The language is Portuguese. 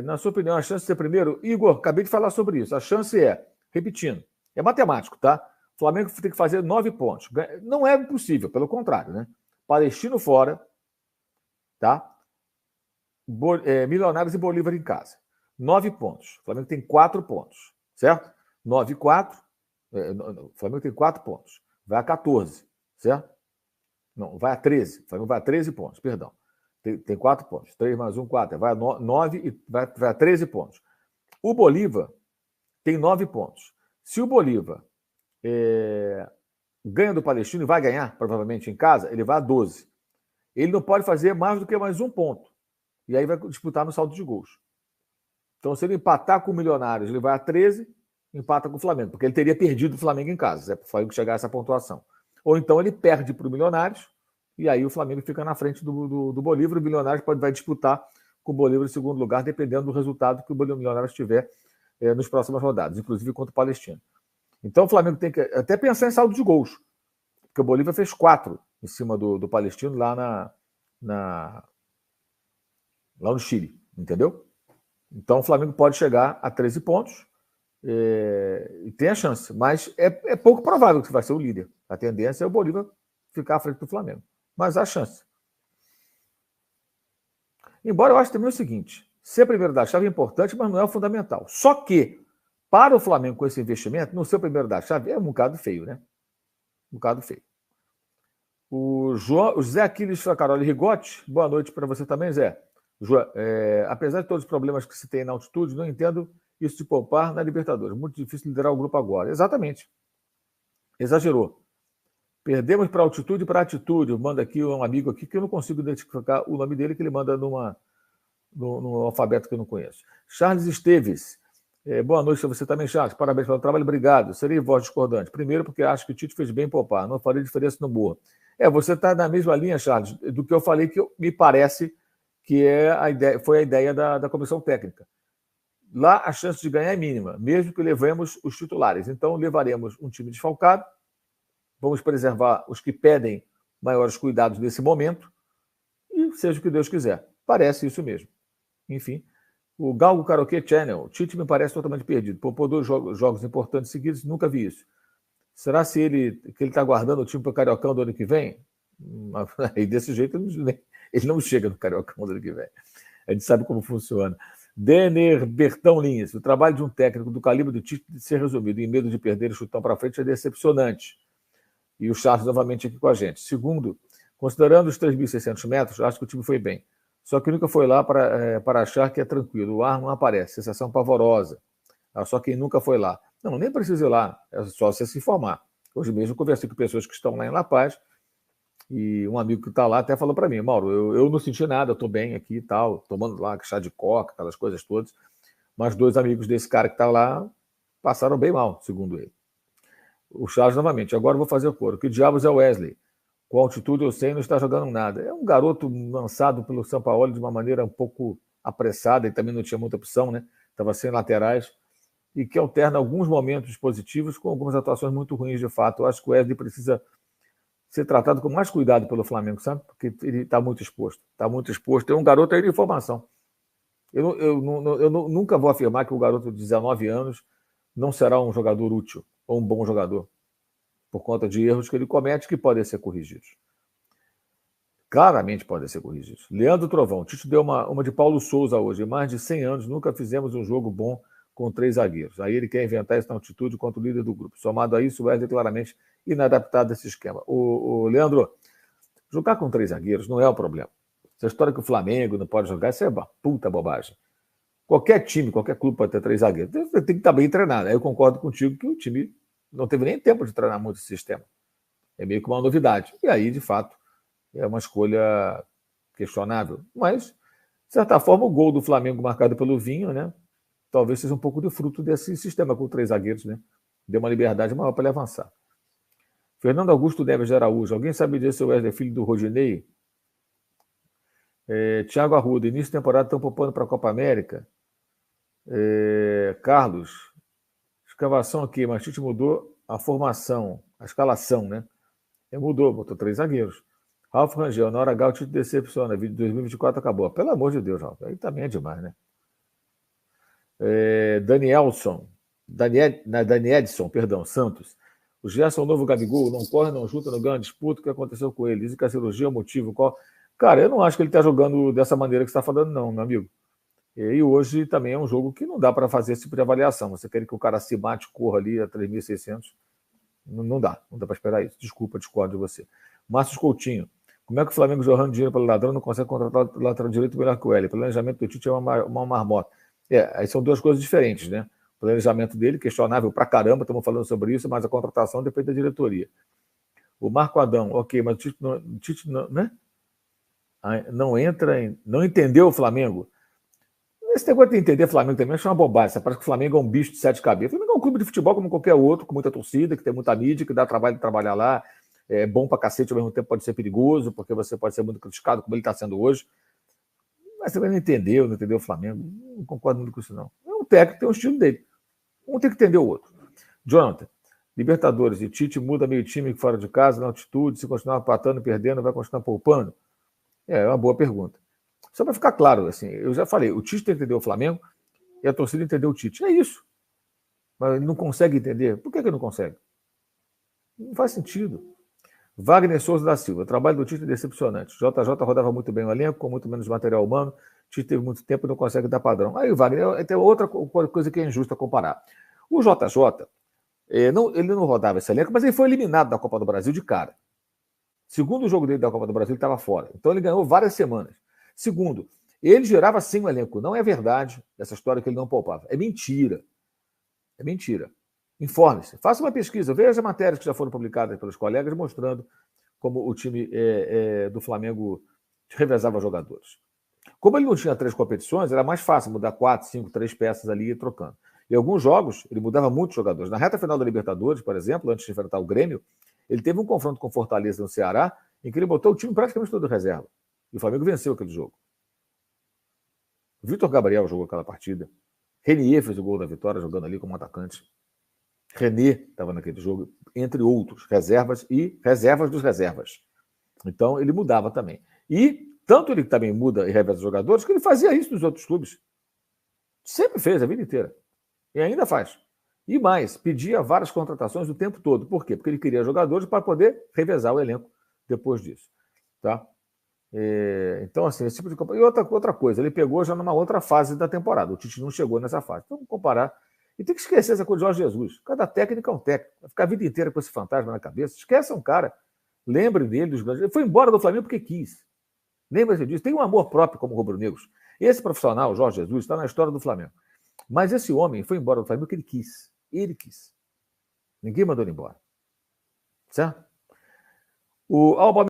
Na sua opinião, a chance de ser primeiro? Igor, acabei de falar sobre isso. A chance é, repetindo, é matemático, tá? O Flamengo tem que fazer 9 pontos. Não é impossível, pelo contrário, né? Palestino fora, tá? Milionários e Bolívar em casa. 9 pontos. O Flamengo tem 4 pontos, certo? 9 e 4. O Flamengo tem 4 pontos. Vai a 14, certo? Não, vai a 13. O Flamengo vai a 13 pontos, perdão. Tem 4 pontos. 3 mais 1, 4. Vai a 9 e vai a 13 pontos. O Bolívar tem 9 pontos. Se o Bolívar ganha do Palestino e vai ganhar, provavelmente em casa, ele vai a 12. Ele não pode fazer mais do que mais um ponto. E aí vai disputar no saldo de gols. Então, se ele empatar com o Milionários, ele vai a 13, empata com o Flamengo, porque ele teria perdido o Flamengo em casa, se o Flamengo chegar a essa pontuação. Ou então ele perde para o Milionários, e aí o Flamengo fica na frente do Bolívar, o Milionários vai disputar com o Bolívar em segundo lugar, dependendo do resultado que o Milionários tiver nos próximas rodadas, inclusive contra o Palestino. Então o Flamengo tem que até pensar em saldo de gols, porque o Bolívar fez 4 em cima do Palestino lá lá no Chile, entendeu? Então o Flamengo pode chegar a 13 pontos e tem a chance, mas é pouco provável que vai ser o líder. A tendência é o Bolívar ficar à frente do Flamengo, mas há chance. Embora eu ache também o seguinte, ser primeiro da chave é importante, mas não é o fundamental. Só que, para o Flamengo com esse investimento, no seu primeiro da chave é um bocado feio, né? Um bocado feio. O Zé Aquiles Fracaroli Rigotti, boa noite para você também, Zé. Apesar de todos os problemas que se tem na altitude, não entendo isso de poupar na Libertadores. Muito difícil liderar o grupo agora. Exatamente. Exagerou. Perdemos para altitude e para atitude. Manda aqui um amigo aqui que eu não consigo identificar o nome dele, que ele manda no alfabeto que eu não conheço. Charles Esteves. Boa noite para você também, Charles. Parabéns pelo trabalho. Obrigado. Serei voz discordante. Primeiro, porque acho que o Tite fez bem poupar. Não faria diferença no Boa. Você está na mesma linha, Charles, do que eu falei, que me parece que foi a ideia da comissão técnica. Lá a chance de ganhar é mínima, mesmo que levemos os titulares. Então levaremos um time desfalcado, vamos preservar os que pedem maiores cuidados nesse momento e seja o que Deus quiser. Parece isso mesmo. Enfim, o Galgo Karaokê Channel, o Tite me parece totalmente perdido. Poupou 2 jogos importantes seguidos, nunca vi isso. Será que ele está guardando o time para o Cariocão do ano que vem? E desse jeito ele não chega no Cariocão do ano que vem. A gente sabe como funciona. Denner Bertão Lins. O trabalho de um técnico do calibre do Tite de ser resumido em medo de perder o chutão para frente é decepcionante. E o Charles novamente aqui com a gente. Segundo, considerando os 3.600 metros, acho que o time foi bem. Só que nunca foi lá para achar que é tranquilo. O ar não aparece, sensação pavorosa. Só quem nunca foi lá. Não, nem precisa ir lá, é só você se informar. Hoje mesmo eu conversei com pessoas que estão lá em La Paz e um amigo que está lá até falou para mim, Mauro, eu não senti nada, eu estou bem aqui e tal, tomando lá chá de coca, aquelas coisas todas, mas 2 amigos desse cara que está lá passaram bem mal, segundo ele. O Charles novamente, agora eu vou fazer o coro. Que diabos é o Wesley? Com altitude eu sei, não está jogando nada. É um garoto lançado pelo Sampaoli de uma maneira um pouco apressada e também não tinha muita opção, né? Estava sem laterais e que alterna alguns momentos positivos com algumas atuações muito ruins de fato. Eu acho que o Wesley precisa ser tratado com mais cuidado pelo Flamengo, sabe? Porque ele está muito exposto. Está muito exposto. É um garoto aí de formação. Eu nunca vou afirmar que o garoto de 19 anos não será um jogador útil ou um bom jogador, por conta de erros que ele comete que podem ser corrigidos. Claramente podem ser corrigidos. Leandro Trovão. Tite deu uma de Paulo Souza hoje. Em mais de 100 anos nunca fizemos um jogo bom com 3 zagueiros. Aí ele quer inventar isso na altitude contra o líder do grupo. Somado a isso, o Wesley claramente inadaptado a esse esquema. O Leandro, jogar com 3 zagueiros não é o problema. Essa história que o Flamengo não pode jogar, isso é uma puta bobagem. Qualquer time, qualquer clube pode ter 3 zagueiros. Tem que estar bem treinado. Aí eu concordo contigo que o time não teve nem tempo de treinar muito esse sistema. É meio que uma novidade. E aí, de fato, é uma escolha questionável. Mas, de certa forma, o gol do Flamengo marcado pelo Vinho, né? Talvez seja um pouco de fruto desse sistema com 3 zagueiros, né? Deu uma liberdade maior para ele avançar. Fernando Augusto Neves de Araújo. Alguém sabe dizer se o Wesley é filho do Rodinei? Thiago Arruda. Início de temporada estão poupando para a Copa América. Carlos. Escavação aqui. Mas Tite mudou a formação, a escalação, né? Mudou, botou 3 zagueiros. Ralf Rangel, na hora H o Tite decepciona. 2024 acabou. Pelo amor de Deus, Ralf. Aí também é demais, né? Danielson, Edson, perdão, Santos. O Gerson, o novo Gabigol, não corre, não chuta, não ganha disputa. O que aconteceu com ele? Dizem que a cirurgia é o motivo. Qual? Cara, eu não acho que ele está jogando dessa maneira que você está falando, não, meu amigo. E hoje também é um jogo que não dá para fazer esse tipo de avaliação. Você quer que o cara se mate, corra ali a 3.600? Não dá para esperar isso. Desculpa, discordo de você. Márcio Coutinho, como é que o Flamengo jogando dinheiro pelo ladrão não consegue contratar o lateral direito melhor que o L? O planejamento do Tite é uma marmota. Aí são duas coisas diferentes, né? O planejamento dele, questionável pra caramba, estamos falando sobre isso, mas a contratação depende da diretoria. O Marco Adão, ok, mas o Tite não, né? Não entra em. Não entendeu o Flamengo? Esse negócio de entender Flamengo também é uma bobagem. Parece que o Flamengo é um bicho de 7 cabeças. O Flamengo é um clube de futebol como qualquer outro, com muita torcida, que tem muita mídia, que dá trabalho de trabalhar lá. É bom pra cacete, ao mesmo tempo pode ser perigoso, porque você pode ser muito criticado, como ele está sendo hoje. Mas você não entendeu o Flamengo. Não concordo muito com isso, não. É um técnico, tem um estilo dele. Um tem que entender o outro. Jonathan, Libertadores, e Tite muda meio time fora de casa, na altitude, se continuar empatando e perdendo, vai continuar poupando? É uma boa pergunta. Só para ficar claro, assim, eu já falei, o Tite tem que entender o Flamengo e a torcida entendeu o Tite. É isso. Mas ele não consegue entender. Por que ele não consegue? Não faz sentido. Wagner Souza da Silva. O trabalho do Tite é decepcionante. JJ rodava muito bem o elenco, com muito menos material humano. Tite teve muito tempo e não consegue dar padrão. Aí o Wagner tem outra coisa que é injusta comparar. O JJ, ele não rodava esse elenco, mas ele foi eliminado da Copa do Brasil de cara. Segundo jogo dele da Copa do Brasil, ele estava fora. Então ele ganhou várias semanas. Segundo, ele gerava sim o elenco. Não é verdade essa história que ele não poupava. É mentira. É mentira. Informe-se. Faça uma pesquisa. Veja as matérias que já foram publicadas pelos colegas mostrando como o time do Flamengo revezava jogadores. Como ele não tinha 3 competições, era mais fácil mudar 4, 5, 3 peças ali e ir trocando. Em alguns jogos, ele mudava muitos jogadores. Na reta final da Libertadores, por exemplo, antes de enfrentar o Grêmio, ele teve um confronto com Fortaleza no Ceará, em que ele botou o time praticamente todo reserva. E o Flamengo venceu aquele jogo. O Vitor Gabriel jogou aquela partida. Renier fez o gol da vitória, jogando ali como atacante. René estava naquele jogo, entre outros, reservas e reservas dos reservas. Então, ele mudava também. E tanto ele também muda e reveza os jogadores, que ele fazia isso nos outros clubes. Sempre fez, a vida inteira. E ainda faz. E mais, pedia várias contratações o tempo todo. Por quê? Porque ele queria jogadores para poder revezar o elenco depois disso. Tá? Então, assim, esse tipo de... E outra coisa, ele pegou já numa outra fase da temporada. O Tite não chegou nessa fase. Então, vamos comparar. E tem que esquecer essa coisa de Jorge Jesus. Cada técnico é um técnico. Vai ficar a vida inteira com esse fantasma na cabeça. Esqueça um cara. Lembre dele dos grandes. Ele foi embora do Flamengo porque quis. Lembre-se disso. Tem um amor próprio como rubro-negros. Esse profissional, Jorge Jesus, está na história do Flamengo. Mas esse homem foi embora do Flamengo porque ele quis. Ele quis. Ninguém mandou ele embora. Certo? O Alba